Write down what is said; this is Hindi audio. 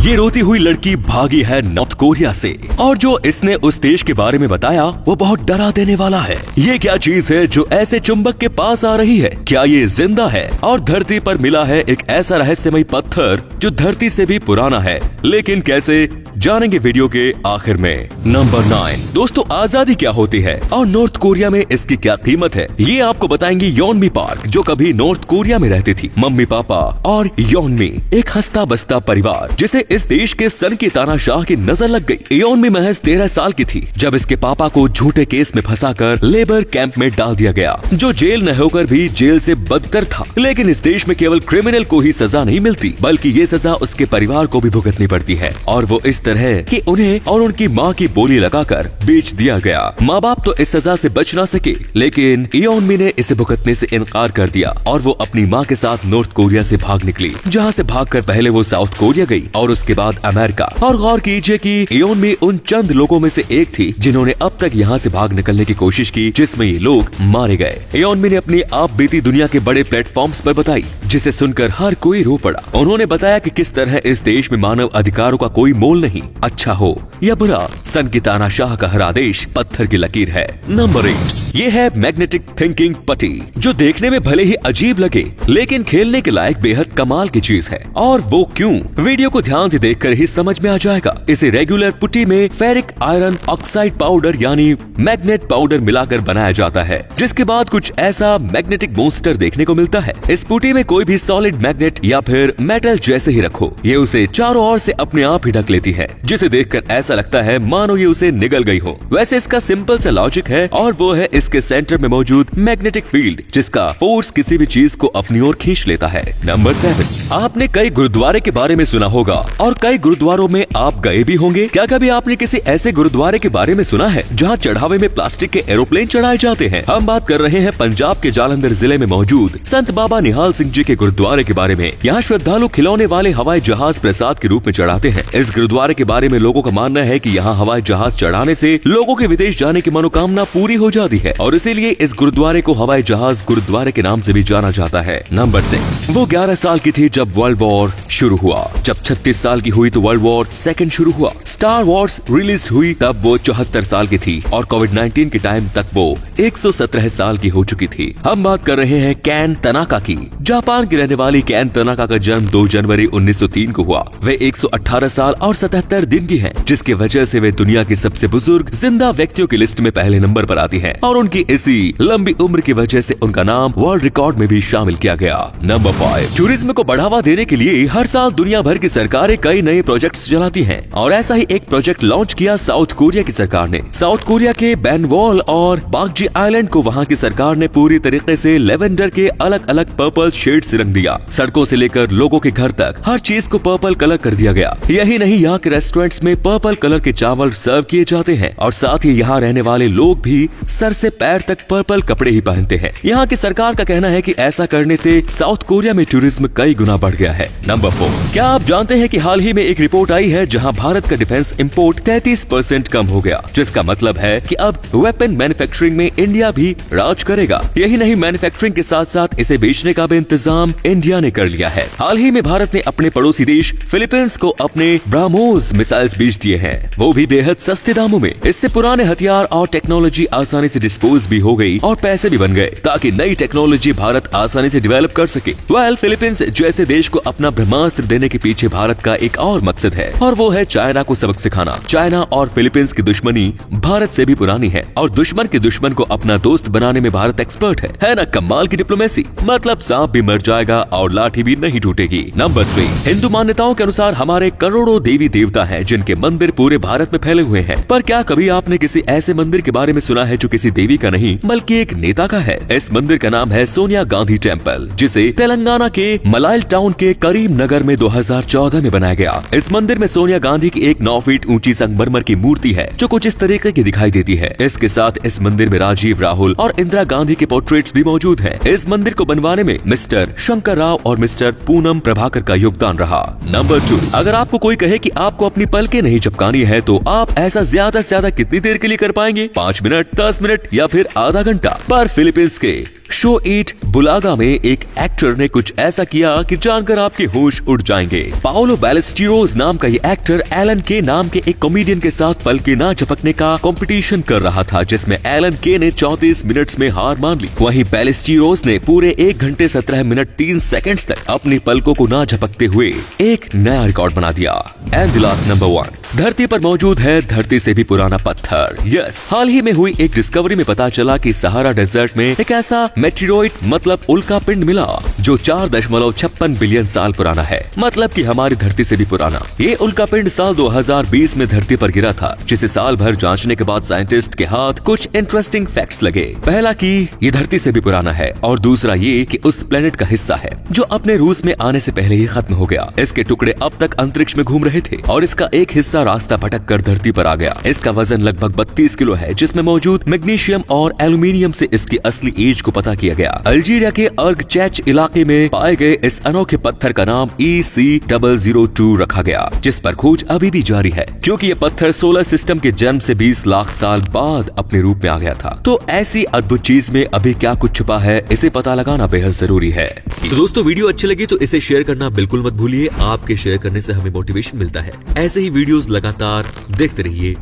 ये रोती हुई लड़की भागी है नॉर्थ कोरिया से, और जो इसने उस देश के बारे में बताया वो बहुत डरा देने वाला है। ये क्या चीज है जो ऐसे चुंबक के पास आ रही है? क्या ये जिंदा है? और धरती पर मिला है एक ऐसा रहस्यमय पत्थर जो धरती से भी पुराना है, लेकिन कैसे, जानेंगे वीडियो के आखिर में। नंबर 9 दोस्तों, आजादी क्या होती है और नॉर्थ कोरिया में इसकी क्या कीमत है, ये आपको बताएंगी योनमी पार्क, जो कभी नॉर्थ कोरिया में रहती थी। मम्मी पापा और योनमी एक हंसता बसता परिवार, जिसे इस देश के सन की तानाशाह की नजर लग गई। योनमी महज 13 साल की थी जब इसके पापा को झूठे केस में फंसाकर लेबर कैंप में डाल दिया गया, जो जेल न होकर भी जेल से बदतर था। लेकिन इस देश में केवल क्रिमिनल को ही सजा नहीं मिलती, बल्कि ये सजा उसके परिवार को भी भुगतनी पड़ती है, और वो इस तरह कि उन्हें और उनकी माँ की बोली लगाकर बेच दिया गया। माँ बाप तो इस सजा से बच ना सके, लेकिन योनमी ने इसे भुगतने से इनकार कर दिया और वो अपनी माँ के साथ नॉर्थ कोरिया से भाग निकली, जहाँ से भागकर पहले वो साउथ कोरिया गई और उसके बाद अमेरिका। और गौर कीजिए कि योनमी उन चंद लोगों में से एक थी जिन्होंने अब तक यहाँ से भाग निकलने की कोशिश की, जिसमें ये लोग मारे गए। योनमी ने अपनी आप बीती दुनिया के बड़े प्लेटफॉर्म्स पर बताई, जिसे सुनकर हर कोई रो पड़ा। उन्होंने बताया कि किस तरह इस देश में मानव अधिकारों का कोई मोल नहीं, अच्छा हो या बुरा, सन की तानाशाह का हर आदेश पत्थर की लकीर है। नंबर 8 ये है मैग्नेटिक थिंकिंग पट्टी, जो देखने में भले ही अजीब लगे, लेकिन खेलने के लायक बेहद कमाल की चीज है। और वो क्यों, वीडियो को ध्यान से देखकर ही समझ में आ जाएगा। इसे रेगुलर पुट्टी में फेरिक आयरन ऑक्साइड पाउडर यानी मैग्नेट पाउडर मिलाकर बनाया जाता है, जिसके बाद कुछ ऐसा मैग्नेटिक मॉन्स्टर देखने को मिलता है। इस पुट्टी में कोई भी सॉलिड मैग्नेट या फिर मेटल जैसे ही रखो, ये उसे चारों ओर से अपने आप ही ढक लेती है, जिसे देखकर ऐसा लगता है मानो ये उसे निगल गई हो। वैसे इसका सिंपल सा लॉजिक है, और वो है इसके सेंटर में मौजूद मैग्नेटिक फील्ड, जिसका फोर्स किसी भी चीज को अपनी ओर खींच लेता है। नंबर 7 आपने कई गुरुद्वारे के बारे में सुना होगा, और कई गुरुद्वारों में आप गए भी होंगे। क्या कभी आपने किसी ऐसे गुरुद्वारे के बारे में सुना है जहाँ चढ़ावे में प्लास्टिक के एरोप्लेन चढ़ाए जाते हैं? हम बात कर रहे हैं पंजाब के जालंधर जिले में मौजूद संत बाबा निहाल सिंह जी के गुरुद्वारे के बारे में। यहाँ श्रद्धालु खिलौने वाले हवाई जहाज प्रसाद के रूप में चढ़ाते हैं। इस गुरुद्वारे के बारे में लोगों का मानना है कि यहाँ हवाई जहाज चढ़ाने से लोगों के विदेश जाने की मनोकामना पूरी हो जाती है, और इसीलिए इस गुरुद्वारे को हवाई जहाज गुरुद्वारे के नाम से भी जाना जाता है। नंबर 6 वो 11 साल की थी जब वर्ल्ड वॉर शुरू हुआ। जब 36 साल की हुई तो वर्ल्ड वॉर सेकंड शुरू हुआ। स्टार वॉर्स रिलीज हुई तब वो 74 साल की थी, और कोविड-19 के टाइम तक वो 117 साल की हो चुकी थी। हम बात कर रहे हैं कैन तनाका की। जापान की रहने वाली कैन तनाका का जन्म 2 जनवरी 1903 को हुआ। वे 118 साल और 77 दिन की हैं, जिसकी वजह से वे दुनिया की सबसे बुजुर्ग जिंदा व्यक्तियों की लिस्ट में पहले नंबर पर आती हैं, और उनकी इसी लंबी उम्र की वजह से उनका नाम वर्ल्ड रिकॉर्ड में भी शामिल किया गया। नंबर 5 टूरिज्म को बढ़ावा देने के लिए हर साल दुनिया भर की सरकारें कई नए प्रोजेक्ट्स चलाती हैं, और ऐसा ही एक प्रोजेक्ट लॉन्च किया साउथ कोरिया की सरकार ने। साउथ कोरिया के बैनवॉल और बागजी आइलैंड को वहाँ की सरकार ने पूरी तरीके से लेवेंडर के अलग अलग पर्पल शेड से रंग दिया। सड़कों से लेकर लोगों के घर तक हर चीज को पर्पल कलर कर दिया गया। यही नहीं, यहाँ के रेस्टोरेंट्स में पर्पल कलर के चावल सर्व किए जाते हैं, और साथ ही यहाँ रहने वाले लोग भी सर से पैर तक पर्पल कपड़े ही पहनते हैं। यहाँ की सरकार का कहना है कि ऐसा करने से साउथ कोरिया में टूरिज्म कई गुना बढ़ गया है। नंबर 4 क्या आप जानते हैं कि हाल ही में एक रिपोर्ट आई है जहाँ भारत का डिफेंस इंपोर्ट 33% कम हो गया, जिसका मतलब है कि अब वेपन मैन्युफैक्चरिंग में इंडिया भी राज करेगा। यही नहीं, मैन्युफैक्चरिंग के साथ साथ इसे बेचने का भी इंतजाम इंडिया ने कर लिया है। हाल ही में भारत ने अपने पड़ोसी देश फिलीपींस को अपने ब्रह्मोस मिसाइल्स बेच दिए हैं, वो भी बेहद सस्ते दामों में। इससे पुराने हथियार और टेक्नोलॉजी आसानी से डिस्पोज भी हो गई और पैसे भी बन गए, ताकि नई टेक्नोलॉजी भारत आसानी से डेवलप कर सके। फिलीपींस जैसे देश को अपना ब्रह्मास्त्र देने के पीछे भारत का एक और मकसद है, और वो है चाइना को सबक सिखाना। चाइना और फिलीपींस की दुश्मनी भारत से भी पुरानी है, और दुश्मन के दुश्मन को अपना दोस्त बनाने में भारत एक्सपर्ट है ना? कमाल की डिप्लोमेसी। मतलब सांप भी मर जाएगा और लाठी भी नहीं टूटेगी। नंबर 3 हिंदू मान्यताओं के अनुसार हमारे करोड़ों देवी देवता हैं, जिनके मंदिर पूरे भारत में फैले हुए हैं। पर क्या कभी आपने किसी ऐसे मंदिर के बारे में सुना है जो किसी देवी का नहीं बल्कि एक नेता का है? इस मंदिर का नाम है सोनिया गांधी टेम्पल, जिसे तेलंगाना के मलाइल टाउन के करीम नगर में 2014 में बनाया गया। इस मंदिर में सोनिया गांधी की एक 9 फीट ऊंची संगमरमर की मूर्ति है, जो कुछ इस तरीके की दिखाई देती है। इसके साथ इस मंदिर में राजीव, राहुल और इंदिरा गांधी के पोर्ट्रेट्स भी मौजूद हैं। इस मंदिर को बनवाने में मिस्टर शंकर राव और मिस्टर पूनम प्रभाकर का योगदान रहा। नंबर 2 अगर आपको कोई कहे कि आपको अपनी पलकें नहीं चिपकानी है, तो आप ऐसा ज्यादा से ज्यादा कितनी देर के लिए कर पाएंगे? 5 मिनट, 10 मिनट या फिर आधा घंटा? पर फिलीपींस के शो इट बुलागा में एक एक्टर ने कुछ ऐसा किया कि जानकर आपके होश उड़ जाएंगे। पाओलो बैलेस्टीरोज नाम का ये एक्टर एलन के नाम के एक कॉमेडियन के साथ पल के ना झपकने का कंपटीशन कर रहा था, जिसमें एलन के ने 34 मिनट्स में हार मान ली। वहीं बैलेस्टीरोज ने पूरे 1 घंटे 17 मिनट 3 सेकंड्स तक अपनी पलकों को ना झपकते हुए एक नया रिकॉर्ड बना दिया। एंड द लास्ट नंबर 1, धरती पर मौजूद है धरती से भी पुराना पत्थर। यस, हाल ही में हुई एक डिस्कवरी में पता चला कि सहारा डेजर्ट में एक ऐसा मेटेरोइड मतलब उल्का पिंड मिला जो 4.56 बिलियन साल पुराना है, मतलब कि हमारी धरती से भी पुराना। ये उल्का पिंड साल 2020 में धरती पर गिरा था, जिसे साल भर जांचने के बाद साइंटिस्ट के हाथ कुछ इंटरेस्टिंग फैक्ट्स लगे। पहला कि ये धरती से भी पुराना है, और दूसरा ये कि उस प्लेनेट का हिस्सा है जो अपने रूस में आने से पहले ही खत्म हो गया। इसके टुकड़े अब तक अंतरिक्ष में घूम रहे थे और इसका एक हिस्सा रास्ता भटक कर धरती पर आ गया। इसका वजन लगभग 32 किलो है, जिसमें मौजूद मैग्नीशियम और एल्यूमिनियम से इसकी असली एज को पता किया गया। अल्जीरिया के अर्ग चैच इलाके में पाए गए इस अनोखे पत्थर का नाम EC002 रखा गया, जिस पर खोज अभी भी जारी है, क्योंकि ये पत्थर सोलर सिस्टम के जन्म से 20 लाख साल बाद अपने रूप में आ गया था। तो ऐसी अद्भुत चीज में अभी क्या कुछ छुपा है, इसे पता लगाना बेहद जरूरी है। तो दोस्तों, वीडियो अच्छी लगी तो इसे शेयर करना बिल्कुल मत भूलिए। आपके शेयर करने से हमें मोटिवेशन मिलता है। ऐसे ही वीडियोस लगातार देखते रहिए।